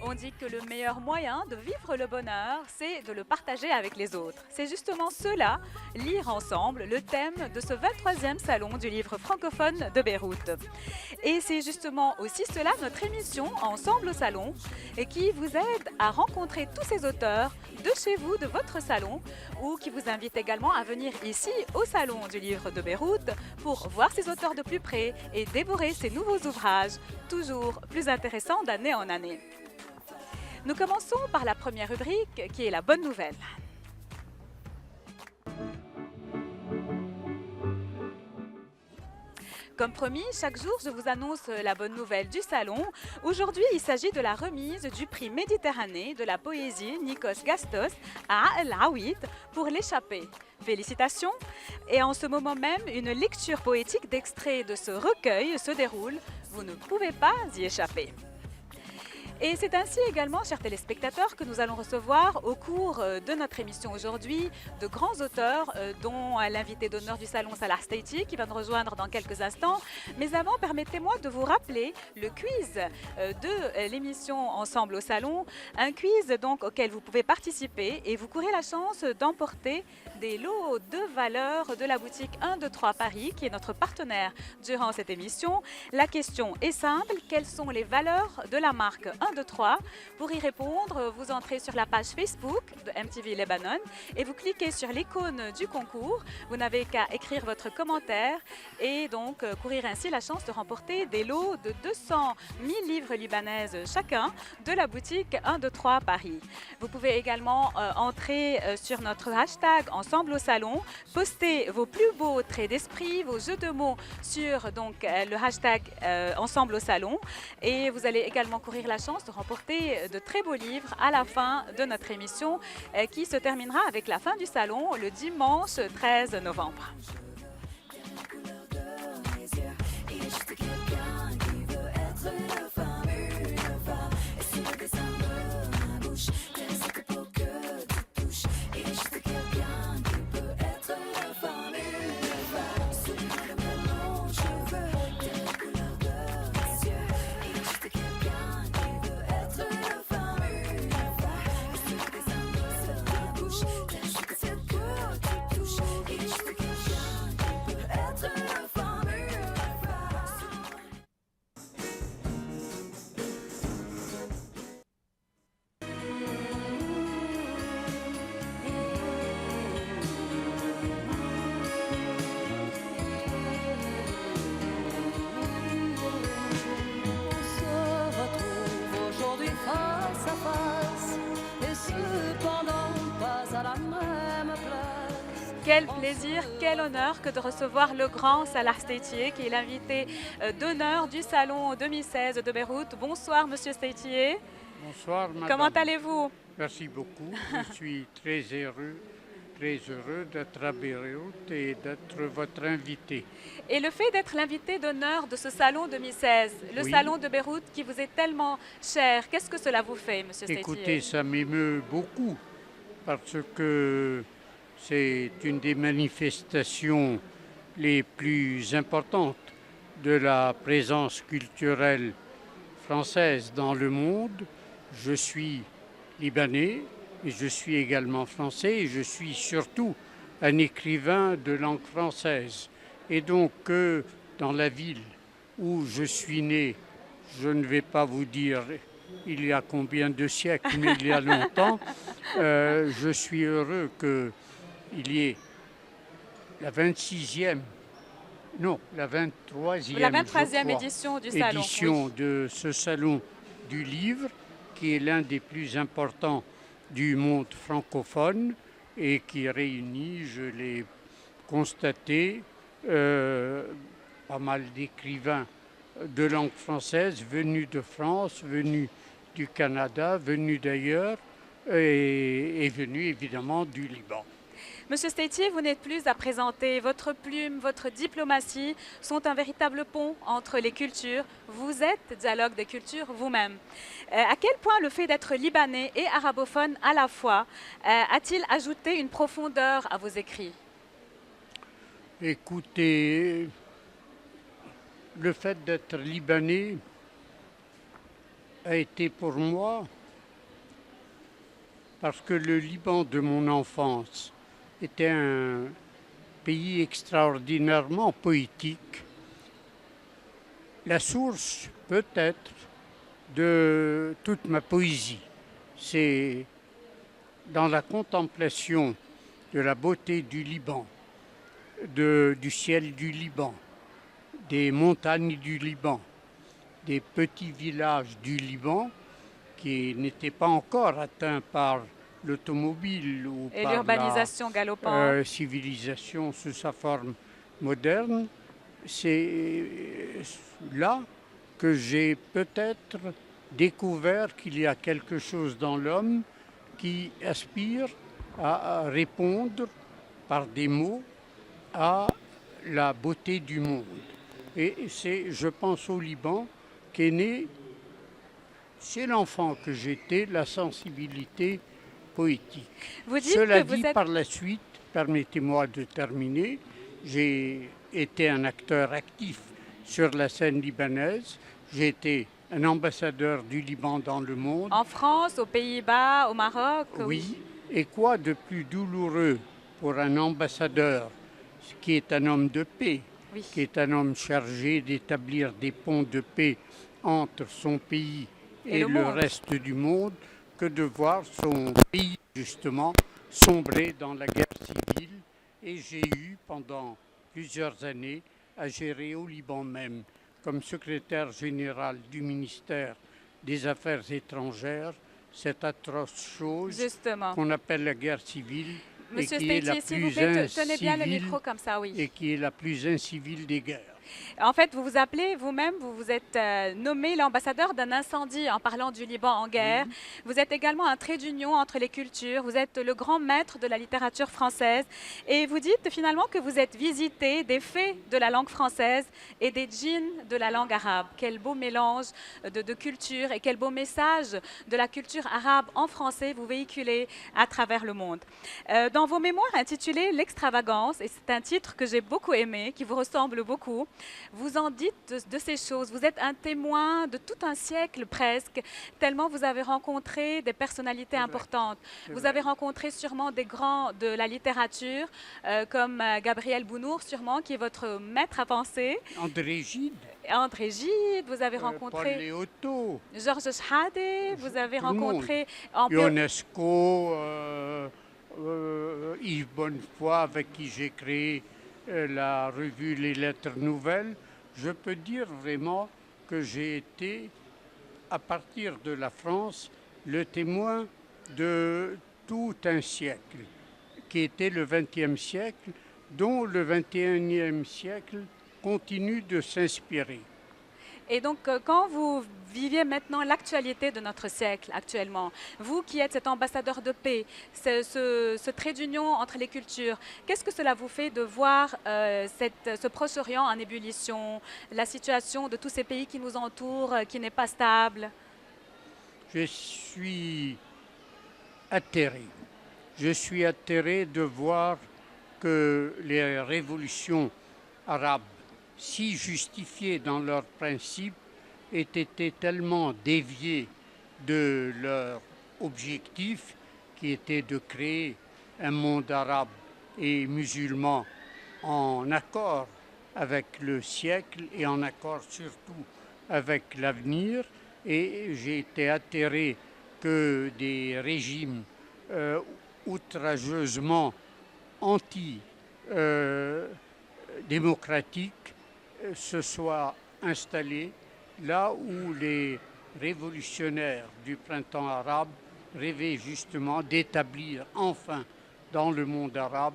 On dit que le meilleur moyen de vivre le bonheur, c'est de le partager avec les autres. C'est justement cela, lire ensemble, le thème de ce 23e salon du livre francophone de Beyrouth. Et c'est justement aussi cela notre émission Ensemble au salon, et qui vous aide à rencontrer tous ces auteurs de chez vous, de votre salon, ou qui vous invite également à venir ici au salon du livre de Beyrouth pour voir ces auteurs de plus près et dévorer ces nouveaux ouvrages, toujours plus intéressants d'année en année. Nous commençons par la première rubrique qui est la bonne nouvelle. Comme promis, chaque jour, je vous annonce la bonne nouvelle du salon. Aujourd'hui, il s'agit de la remise du prix Méditerranée de la poésie Nikos Gastos à El Aouid pour l'échappée. Félicitations! Et en ce moment même, une lecture poétique d'extraits de ce recueil se déroule. Vous ne pouvez pas y échapper. Et c'est ainsi également, chers téléspectateurs, que nous allons recevoir au cours de notre émission aujourd'hui de grands auteurs, dont l'invité d'honneur du salon Salah Steiti qui va nous rejoindre dans quelques instants. Mais avant, permettez-moi de vous rappeler le quiz de l'émission Ensemble au salon, un quiz donc auquel vous pouvez participer et vous courez la chance d'emporter des lots de valeurs de la boutique 1, 2, 3 Paris, qui est notre partenaire durant cette émission. La question est simple, quelles sont les valeurs de la marque 1, 2, 3? Pour y répondre, vous entrez sur la page Facebook de MTV Lebanon et vous cliquez sur l'icône du concours. Vous n'avez qu'à écrire votre commentaire et donc courir ainsi la chance de remporter des lots de 200 000 livres libanaises chacun de la boutique 1, 2, 3 Paris. Vous pouvez également entrer sur notre hashtag Ensemble au salon, poster vos plus beaux traits d'esprit, vos jeux de mots sur donc, le hashtag Ensemble au salon et vous allez également courir la chance de remporter de très beaux livres à la fin de notre émission qui se terminera avec la fin du salon le dimanche 13 novembre. Quel plaisir, quel honneur que de recevoir le grand Salah Steiti, qui est l'invité d'honneur du salon 2016 de Beyrouth. Bonsoir, monsieur Steiti. Bonsoir, madame. Comment allez-vous? Merci beaucoup. Je suis très heureux d'être à Beyrouth et d'être votre invité. Et le fait d'être l'invité d'honneur de ce salon 2016, le Oui. salon de Beyrouth qui vous est tellement cher, qu'est-ce que cela vous fait, monsieur Steiti? Écoutez, ça m'émeut beaucoup parce que c'est une des manifestations les plus importantes de la présence culturelle française dans le monde. Je suis libanais et je suis également français et je suis surtout un écrivain de langue française. Et donc, dans la ville où je suis né, je ne vais pas vous dire il y a combien de siècles, mais il y a longtemps, je suis heureux qu'il y ait la 26e, non, la 23e, La 23e je crois, édition du salon. édition de ce salon du livre, qui est l'un des plus importants du monde francophone et qui réunit, je l'ai constaté, pas mal d'écrivains de langue française venus de France, venus du Canada, venus d'ailleurs et venus évidemment du Liban. Monsieur Steiti, vous n'êtes plus à présenter. Votre plume, votre diplomatie sont un véritable pont entre les cultures. Vous êtes dialogue des cultures vous-même. À quel point le fait d'être libanais et arabophone à la fois a-t-il ajouté une profondeur à vos écrits? Écoutez, le fait d'être libanais a été pour moi parce que le Liban de mon enfance était un pays extraordinairement poétique. La source, peut-être, de toute ma poésie, c'est dans la contemplation de la beauté du Liban, du ciel du Liban, des montagnes du Liban, des petits villages du Liban qui n'étaient pas encore atteints par l'automobile ou Et par la l'urbanisation galopante. civilisation sous sa forme moderne. C'est là que j'ai peut-être découvert qu'il y a quelque chose dans l'homme qui aspire à répondre par des mots à la beauté du monde. Et c'est, je pense, au Liban qu'est née, chez l'enfant que j'étais, la sensibilité poétique. Vous dites Cela que vous dit, êtes... par la suite, permettez-moi de terminer, j'ai été un acteur actif sur la scène libanaise. J'ai été un ambassadeur du Liban dans le monde. En France, aux Pays-Bas, au Maroc, Oui. Et quoi de plus douloureux pour un ambassadeur qui est un homme de paix, Oui. qui est un homme chargé d'établir des ponts de paix entre son pays et le le monde. reste du monde, que de voir son pays justement sombrer dans la guerre civile. Et j'ai eu pendant plusieurs années à gérer au Liban même, comme secrétaire général du ministère des Affaires étrangères, cette atroce chose Justement. qu'on appelle la guerre civile Monsieur et qui est la Steiti, s'il vous plus plaît, tenez bien le incivile micro comme ça, oui. et qui est la plus incivile des guerres. En fait, vous vous appelez vous-même, vous vous êtes nommé l'ambassadeur d'un incendie en parlant du Liban en guerre. Oui. Vous êtes également un trait d'union entre les cultures. Vous êtes le grand maître de la littérature française. Et vous dites finalement que vous êtes visité des faits de la langue française et des djinns de la langue arabe. Quel beau mélange de cultures et quel beau message de la culture arabe en français vous véhiculez à travers le monde. Dans vos mémoires intitulés L'extravagance, et c'est un titre que j'ai beaucoup aimé, qui vous ressemble beaucoup, vous en dites de ces choses. Vous êtes un témoin de tout un siècle presque, tellement vous avez rencontré des personnalités importantes. Vous avez rencontré sûrement des grands de la littérature, comme Gabriel Bounour, sûrement, qui est votre maître à penser. André Gide. André Gide, vous avez rencontré Paul Léoto. Georges Schade, vous avez Tout le monde. rencontré... Ionesco, Yves Bonnefoy, avec qui j'ai créé la revue Les Lettres Nouvelles. Je peux dire vraiment que j'ai été, à partir de la France, le témoin de tout un siècle, qui était le XXe siècle, dont le XXIe siècle continue de s'inspirer. Et donc, quand vous viviez maintenant l'actualité de notre siècle actuellement, vous qui êtes cet ambassadeur de paix, ce trait d'union entre les cultures, qu'est-ce que cela vous fait de voir ce Proche-Orient en ébullition, la situation de tous ces pays qui nous entourent, qui n'est pas stable? Je suis atterré. Je suis atterré de voir que les révolutions arabes, si justifiées dans leurs principes, aient été tellement déviées de leur objectif, qui était de créer un monde arabe et musulman en accord avec le siècle et en accord surtout avec l'avenir. Et j'ai été atterré que des régimes outrageusement anti-démocratiques se soient installés là où les révolutionnaires du printemps arabe rêvaient justement d'établir enfin dans le monde arabe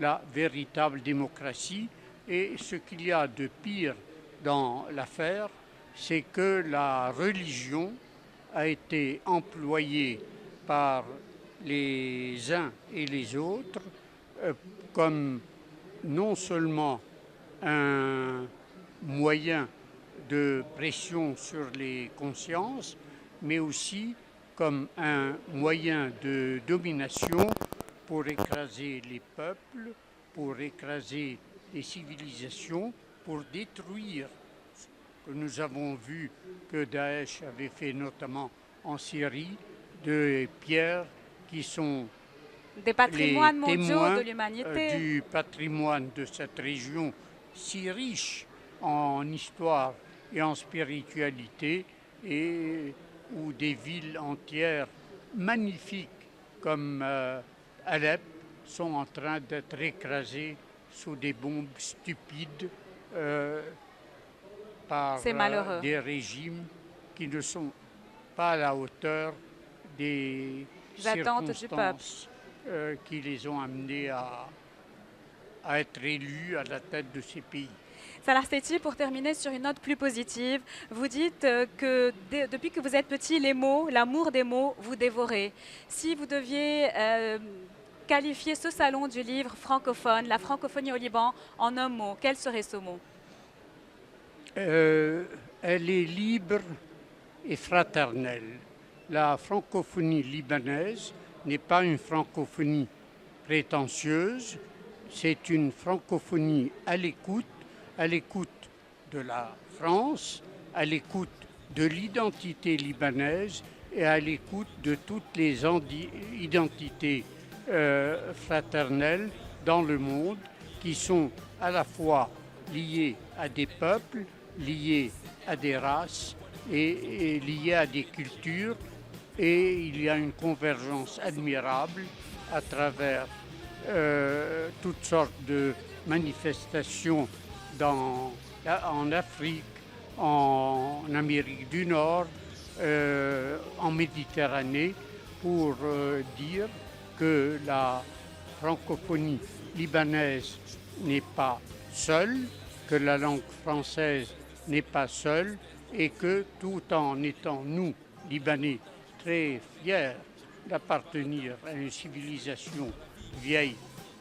la véritable démocratie. Et ce qu'il y a de pire dans l'affaire, c'est que la religion a été employée par les uns et les autres comme non seulement un moyen de pression sur les consciences, mais aussi comme un moyen de domination pour écraser les peuples, pour écraser les civilisations, pour détruire ce que nous avons vu que Daesh avait fait notamment en Syrie, des pierres qui sont Des patrimoines les mondiaux témoins de l'humanité. du patrimoine de cette région si riche en histoire et en spiritualité, et où des villes entières magnifiques comme Alep sont en train d'être écrasées sous des bombes stupides par C'est malheureux. des régimes qui ne sont pas à la hauteur des Attentes du circonstances qui les ont amenés à être élus à la tête de ces pays. Salah Sethi, pour terminer sur une note plus positive, vous dites que depuis que vous êtes petit, les mots, l'amour des mots, vous dévorez. Si vous deviez qualifier ce salon du livre francophone, la francophonie au Liban, en un mot, quel serait ce mot? Elle est libre et fraternelle. La francophonie libanaise n'est pas une francophonie prétentieuse, c'est une francophonie à l'écoute de la France, à l'écoute de l'identité libanaise et à l'écoute de toutes les identités fraternelles dans le monde qui sont à la fois liées à des peuples, liées à des races et liées à des cultures. Et il y a une convergence admirable à travers toutes sortes de manifestations en Afrique, en Amérique du Nord, en Méditerranée, pour dire que la francophonie libanaise n'est pas seule, que la langue française n'est pas seule, et que tout en étant, nous, Libanais, très fiers d'appartenir à une civilisation vieille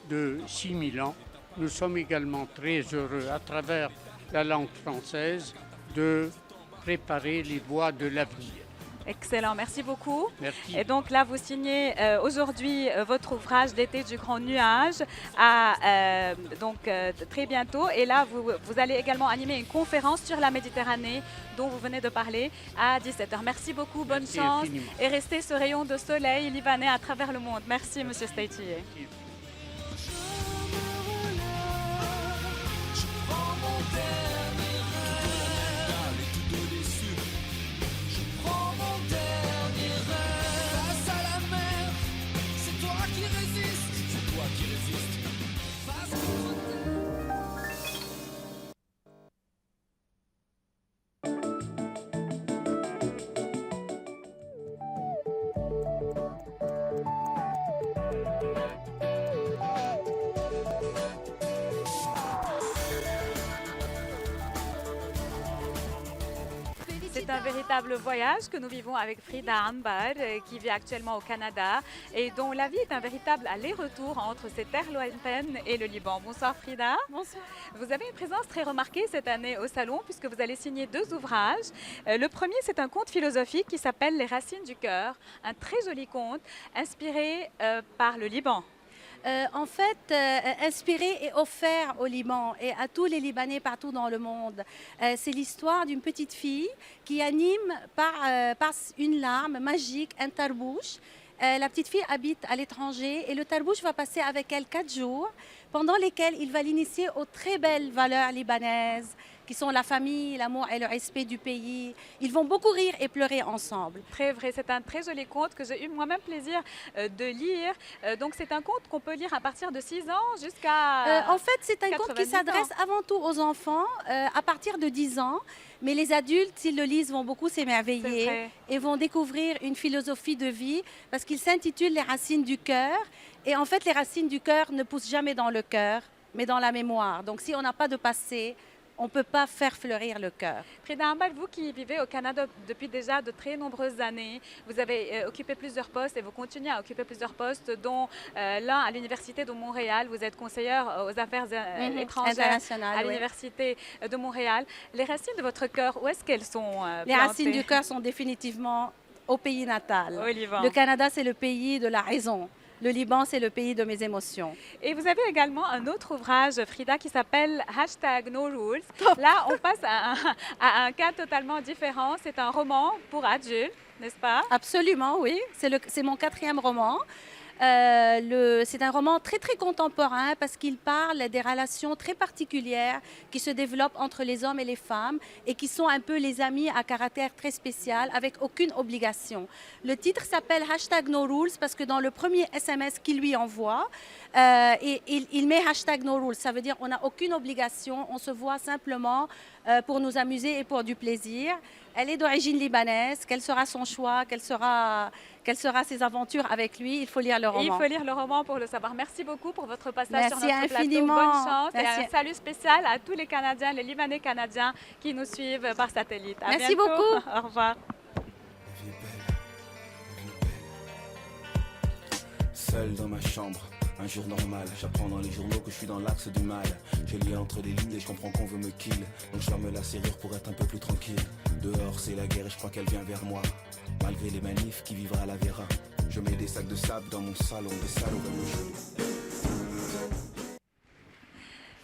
de 6000 ans, nous sommes également très heureux, à travers la langue française, de préparer les voies de l'avenir. Excellent, merci beaucoup. Merci. Et donc là, vous signez aujourd'hui votre ouvrage d'été du Grand Nuage très bientôt. Et là, vous allez également animer une conférence sur la Méditerranée dont vous venez de parler à 17h. Merci beaucoup, bonne chance infiniment. et restez ce rayon de soleil libanais à travers le monde. Merci, Monsieur Sethi. C'est un véritable voyage que nous vivons avec Frida Ambar, qui vit actuellement au Canada et dont la vie est un véritable aller-retour entre ces terres lointaines et le Liban. Bonsoir Frida. Bonsoir. Vous avez une présence très remarquée cette année au Salon puisque vous allez signer 2 ouvrages. Le premier, c'est un conte philosophique qui s'appelle Les Racines du cœur, un très joli conte inspiré par le Liban. Inspiré et offert au Liban et à tous les Libanais partout dans le monde. C'est l'histoire d'une petite fille qui anime par une larme magique un tarbouche. La petite fille habite à l'étranger et le tarbouche va passer avec elle 4 jours pendant lesquels il va l'initier aux très belles valeurs libanaises qui sont la famille, l'amour et le respect du pays. Ils vont beaucoup rire et pleurer ensemble. Très vrai, c'est un très joli conte que j'ai eu moi-même plaisir de lire. Donc c'est un conte qu'on peut lire à partir de 6 ans jusqu'à... C'est un conte qui 90 s'adresse avant tout aux enfants à partir de 10 ans. Mais les adultes, s'ils le lisent, vont beaucoup s'émerveiller et vont découvrir une philosophie de vie parce qu'il s'intitule Les Racines du cœur. Et en fait, les racines du cœur ne poussent jamais dans le cœur, mais dans la mémoire. Donc si on n'a pas de passé, on ne peut pas faire fleurir le cœur. Frida Ambal, vous qui vivez au Canada depuis déjà de très nombreuses années, vous avez occupé plusieurs postes et vous continuez à occuper plusieurs postes, dont l'un à l'Université de Montréal. Vous êtes conseillère aux affaires étrangères à l'Université de Montréal. Les racines de votre cœur, où est-ce qu'elles sont Les racines du cœur sont définitivement au pays natal. Au Liban. Le Canada, c'est le pays de la raison. Le Liban, c'est le pays de mes émotions. Et vous avez également un autre ouvrage, Frida, qui s'appelle Hashtag No Rules. Là, on passe à un cas totalement différent. C'est un roman pour adultes, n'est-ce pas? Absolument, oui. C'est mon 4e roman. C'est un roman très très contemporain parce qu'il parle des relations très particulières qui se développent entre les hommes et les femmes et qui sont un peu les amis à caractère très spécial avec aucune obligation. Le titre s'appelle Hashtag No Rules parce que dans le premier SMS qu'il lui envoie, il met Hashtag No Rules. Ça veut dire on n'a aucune obligation, on se voit simplement pour nous amuser et pour du plaisir. Elle est d'origine libanaise. Quel sera son choix? Quelles sera ses aventures avec lui? Il faut lire le roman. Il faut lire le roman pour le savoir. Merci beaucoup pour votre passage sur Merci notre infiniment. plateau. Bonne chance. Merci. Et un salut spécial à tous les Canadiens, les Libanais canadiens qui nous suivent par satellite. À Merci bientôt. beaucoup. Au revoir. Seul dans ma chambre, un jour normal. J'apprends dans les journaux que je suis dans l'axe du mal. Je lis entre les lignes et je comprends qu'on veut me kill. Donc je ferme la serrure pour être un peu plus tranquille. Dehors c'est la guerre et je crois qu'elle vient vers moi. Malgré les manifs, qui vivra la verra. Je mets des sacs de sable dans mon salon, des salauds comme le jeu.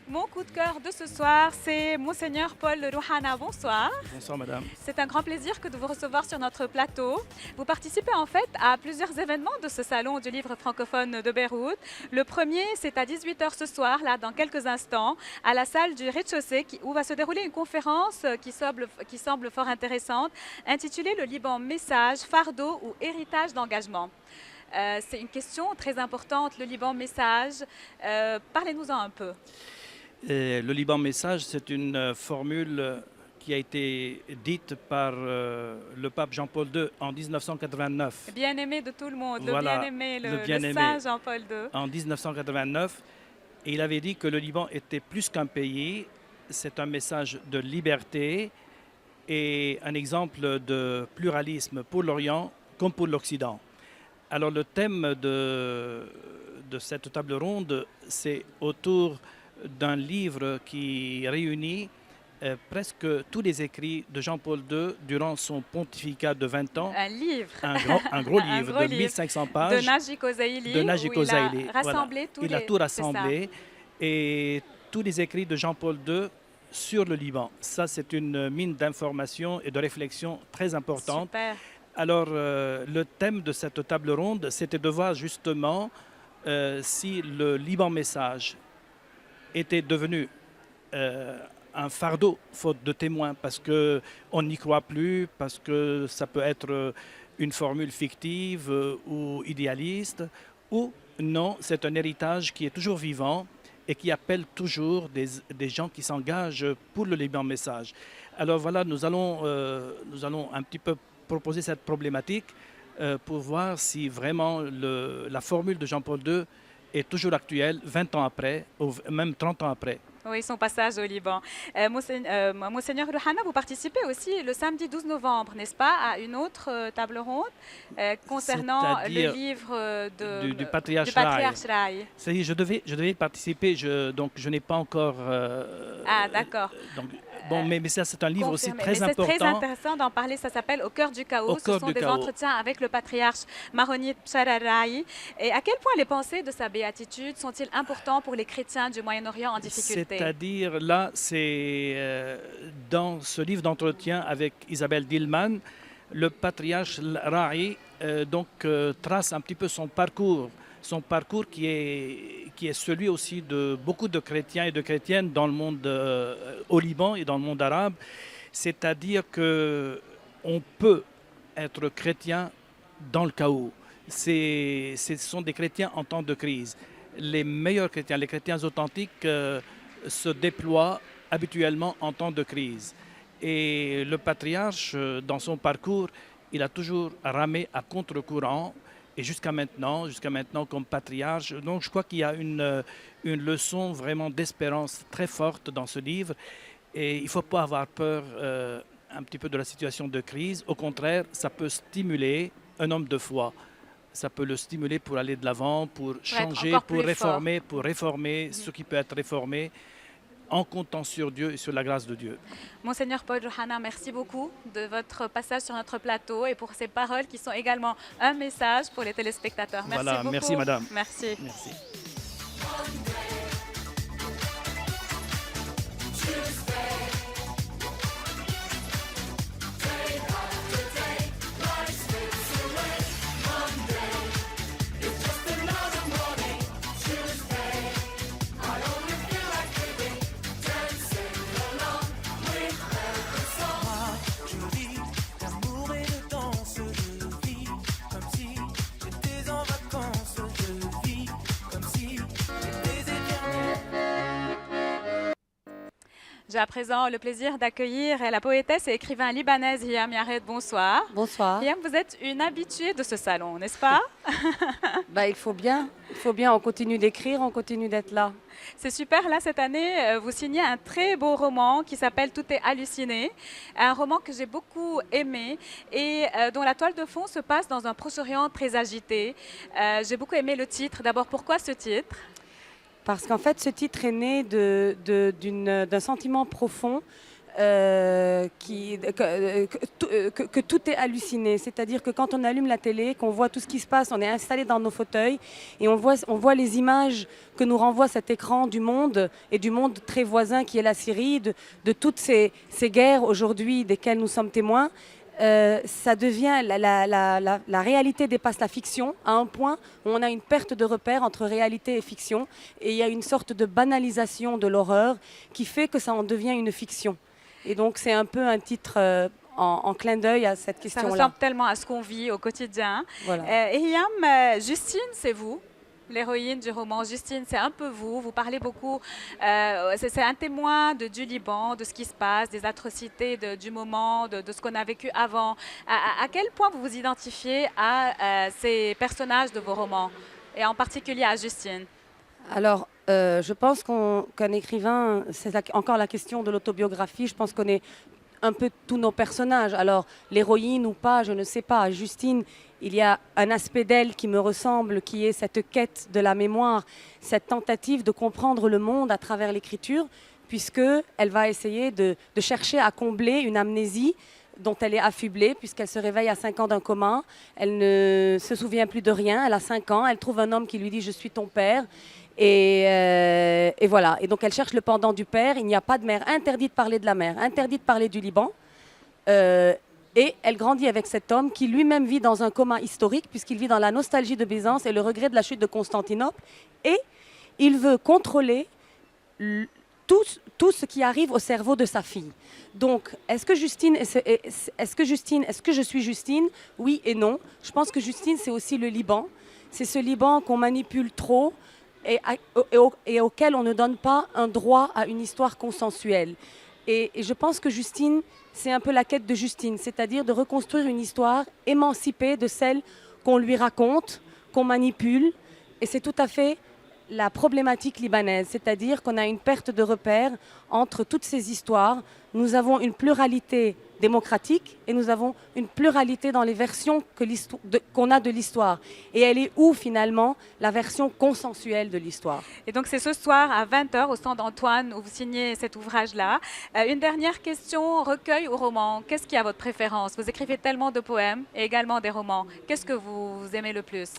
Mon coup de cœur de ce soir, c'est Monseigneur Paul Rouhana. Bonsoir. Bonsoir madame. C'est un grand plaisir que de vous recevoir sur notre plateau. Vous participez en fait à plusieurs événements de ce salon du livre francophone de Beyrouth. Le premier, c'est à 18 h ce soir, là, dans quelques instants, à la salle du rez-de-chaussée où va se dérouler une conférence qui semble fort intéressante, intitulée Le Liban Message, fardeau ou héritage d'engagement. C'est une question très importante, le Liban Message. Parlez-nous-en un peu. Et le Liban Message, c'est une formule qui a été dite par le pape Jean-Paul II en 1989. Bien-aimé de tout le monde, Voilà, le bien-aimé, le bien-aimé. saint Jean-Paul II. En 1989, et il avait dit que le Liban était plus qu'un pays, c'est un message de liberté et un exemple de pluralisme pour l'Orient comme pour l'Occident. Alors le thème de cette table ronde, c'est autour d'un livre qui réunit presque tous les écrits de Jean-Paul II durant son pontificat de 20 ans. Un livre. Un gros livre de 1500 pages. De Najik Ozaïli. De Najik Ozaïli. Il a rassemblé Il a tout rassemblé. Et tous les écrits de Jean-Paul II sur le Liban. Ça, c'est une mine d'informations et de réflexion très importante. Super. Alors, le thème de cette table ronde, c'était de voir justement si le Liban Message était devenu un fardeau, faute de témoins, parce qu'on n'y croit plus, parce que ça peut être une formule fictive ou idéaliste, ou non, c'est un héritage qui est toujours vivant et qui appelle toujours des gens qui s'engagent pour le Liban Message. Alors voilà, nous allons un petit peu proposer cette problématique pour voir si vraiment la formule de Jean-Paul II est toujours actuelle 20 ans après, ou même 30 ans après. Oui, son passage au Liban. Monseigneur Rouhana, vous participez aussi le samedi 12 novembre, n'est-ce pas, à une autre table ronde concernant le livre du patriarche Rai. C'est-à-dire, je devais participer, donc je n'ai pas encore... ah, d'accord. Bon, mais ça, c'est un livre aussi très important. C'est très intéressant d'en parler. Ça s'appelle Au cœur du chaos. Ce sont des entretiens avec le patriarche Maronit Rai. Et à quel point les pensées de sa béatitude sont-ils importants pour les chrétiens du Moyen-Orient en difficulté? C'est-à-dire, là, c'est dans ce livre d'entretien avec Isabelle Dillman, le patriarche Rai trace un petit peu son parcours qui est celui aussi de beaucoup de chrétiens et de chrétiennes dans le monde, au Liban et dans le monde arabe. C'est-à-dire qu'on peut être chrétien dans le chaos. Ce sont des chrétiens en temps de crise. Les meilleurs chrétiens, les chrétiens authentiques se déploient habituellement en temps de crise. Et le patriarche, dans son parcours, il a toujours ramé à contre-courant. Et jusqu'à maintenant, comme patriarche, donc je crois qu'il y a une leçon vraiment d'espérance très forte dans ce livre. Et il ne faut pas avoir peur un petit peu de la situation de crise. Au contraire, ça peut stimuler un homme de foi. Ça peut le stimuler pour aller de l'avant, pour changer, pour réformer ce qui peut être réformé. en comptant sur Dieu et sur la grâce de Dieu. Monseigneur Paul Johana, merci beaucoup de votre passage sur notre plateau et pour ces paroles qui sont également un message pour les téléspectateurs. Merci Voilà, beaucoup. merci madame. Merci. Merci. Je vis d'amour et de danse, je vis comme si j'étais en vacances, je vis comme si j'étais éternel. J'ai à présent le plaisir d'accueillir la poétesse et écrivain libanaise Hiam Yared. Bonsoir. Bonsoir. Hiam, vous êtes une habituée de ce salon, n'est-ce pas? Il faut bien, on continue d'écrire, on continue d'être là. C'est super, là cette année, vous signez un très beau roman qui s'appelle Tout est halluciné, un roman que j'ai beaucoup aimé et dont la toile de fond se passe dans un Proche-Orient très agité. J'ai beaucoup aimé le titre. D'abord, pourquoi ce titre? Parce qu'en fait, ce titre est né d'un sentiment profond que tout est halluciné. C'est-à-dire que quand on allume la télé, qu'on voit tout ce qui se passe, on est installé dans nos fauteuils et on voit les images que nous renvoie cet écran du monde et du monde très voisin qui est la Syrie, de toutes ces guerres aujourd'hui desquelles nous sommes témoins. Ça devient la réalité dépasse la fiction à un point où on a une perte de repère entre réalité et fiction et il y a une sorte de banalisation de l'horreur qui fait que ça en devient une fiction. Et donc c'est un peu un titre en clin d'œil à cette question-là. Ça ressemble tellement à ce qu'on vit au quotidien. Voilà. Et Hiam, Justine, c'est vous? L'héroïne du roman, Justine, c'est un peu vous. Vous parlez beaucoup. C'est un témoin du Liban, de ce qui se passe, des atrocités du moment, de ce qu'on a vécu avant. À quel point vous vous identifiez à ces personnages de vos romans, et en particulier à Justine? Alors, je pense qu'un écrivain, c'est encore la question de l'autobiographie. Je pense qu'on est un peu tous nos personnages. Alors, l'héroïne ou pas, je ne sais pas. Justine, il y a un aspect d'elle qui me ressemble, qui est cette quête de la mémoire, cette tentative de comprendre le monde à travers l'écriture, puisqu'elle va essayer de chercher à combler une amnésie dont elle est affublée, puisqu'elle se réveille à 5 ans d'un coma. Elle ne se souvient plus de rien, elle a 5 ans, elle trouve un homme qui lui dit « je suis ton père ». Et voilà. Et donc elle cherche le pendant du père. Il n'y a pas de mère. Interdit de parler de la mère. Interdit de parler du Liban. Et elle grandit avec cet homme qui lui-même vit dans un coma historique puisqu'il vit dans la nostalgie de Byzance et le regret de la chute de Constantinople. Et il veut contrôler tout ce qui arrive au cerveau de sa fille. Donc, est-ce que je suis Justine? Oui et non. Je pense que Justine, c'est aussi le Liban. C'est ce Liban qu'on manipule trop et auquel on ne donne pas un droit à une histoire consensuelle. Et je pense que Justine, c'est un peu la quête de Justine, c'est-à-dire de reconstruire une histoire émancipée de celle qu'on lui raconte, qu'on manipule. Et c'est tout à fait la problématique libanaise, c'est-à-dire qu'on a une perte de repère entre toutes ces histoires. Nous avons une pluralité démocratique et nous avons une pluralité dans les versions qu'on a de l'histoire. Et elle est où finalement la version consensuelle de l'histoire? Et donc c'est ce soir à 20h au stand Antoine où vous signez cet ouvrage-là. Une dernière question, recueil ou roman? Qu'est-ce qui a votre préférence? Vous écrivez tellement de poèmes et également des romans. Qu'est-ce que vous aimez le plus?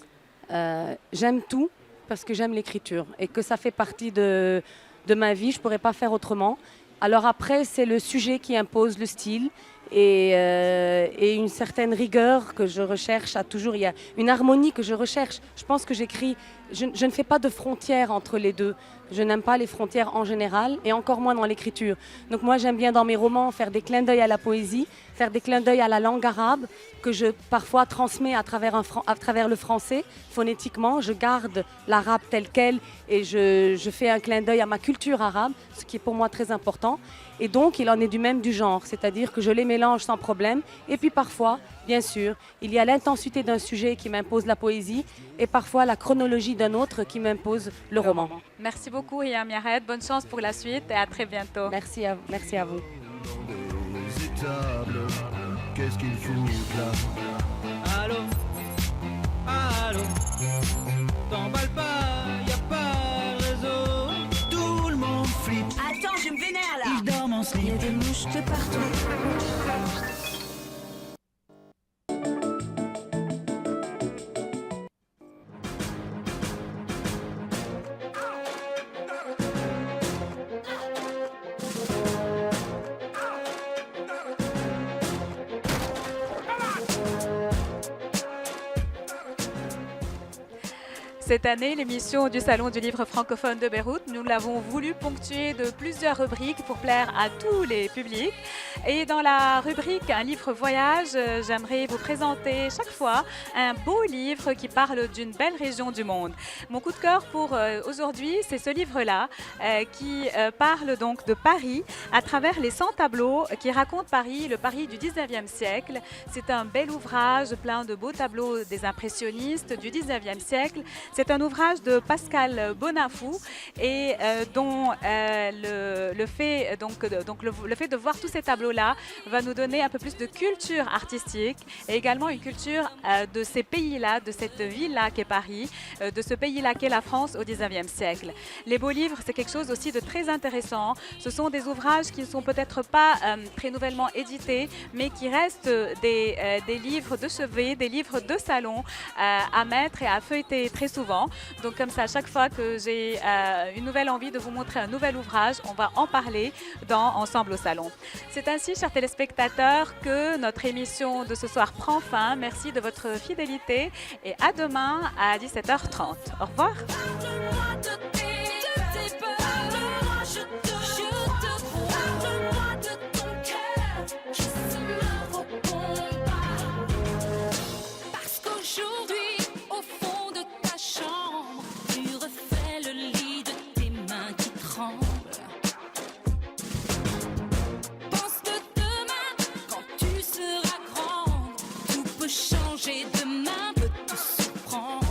J'aime tout parce que j'aime l'écriture et que ça fait partie de ma vie. Je ne pourrais pas faire autrement. Alors après, c'est le sujet qui impose le style et une certaine rigueur que je recherche. Il y a une harmonie que je recherche. Je pense que j'écris, je ne fais pas de frontières entre les deux. Je n'aime pas les frontières en général et encore moins dans l'écriture. Donc moi, j'aime bien dans mes romans faire des clins d'œil à la poésie, faire des clins d'œil à la langue arabe que je parfois transmets à travers le français. Phonétiquement, je garde l'arabe tel quel et je fais un clin d'œil à ma culture arabe, ce qui est pour moi très important. Et donc, il en est du genre, c'est-à-dire que je les mélange sans problème. Et puis parfois, bien sûr, il y a l'intensité d'un sujet qui m'impose la poésie et parfois la chronologie d'un autre qui m'impose le roman. Merci beaucoup, Hiam Yared. Bonne chance pour la suite et à très bientôt. Merci à vous. Qu'est-ce qu'il fout là? Allô, allô, t'emballes pas, y a pas de réseau. Tout le monde flippe. Attends, je Il y a des mouches de partout. Cette année, l'émission du Salon du livre francophone de Beyrouth, nous l'avons voulu ponctuer de plusieurs rubriques pour plaire à tous les publics. Et dans la rubrique Un livre voyage, j'aimerais vous présenter chaque fois un beau livre qui parle d'une belle région du monde. Mon coup de cœur pour aujourd'hui, c'est ce livre-là qui parle donc de Paris à travers les 100 tableaux qui racontent Paris, le Paris du 19e siècle. C'est un bel ouvrage plein de beaux tableaux des impressionnistes du 19e siècle. C'est un ouvrage de Pascal Bonafou et dont le fait de voir tous ces tableaux-là va nous donner un peu plus de culture artistique et également une culture de ces pays-là, de cette ville-là qu'est Paris, de ce pays-là qu'est la France au 19e siècle. Les beaux livres, c'est quelque chose aussi de très intéressant. Ce sont des ouvrages qui ne sont peut-être pas très nouvellement édités, mais qui restent des livres de chevet, des livres de salon à mettre et à feuilleter très souvent. Donc comme ça, à chaque fois que j'ai une nouvelle envie de vous montrer un nouvel ouvrage, on va en parler dans Ensemble au Salon. C'est ainsi, chers téléspectateurs, que notre émission de ce soir prend fin. Merci de votre fidélité et à demain à 17h30. Au revoir. Parce qu'aujourd'hui, au fond de ta chambre, tu refais le lit de tes mains qui tremblent. Pense que demain, quand tu seras grande, tout peut changer, demain peut tout surprendre.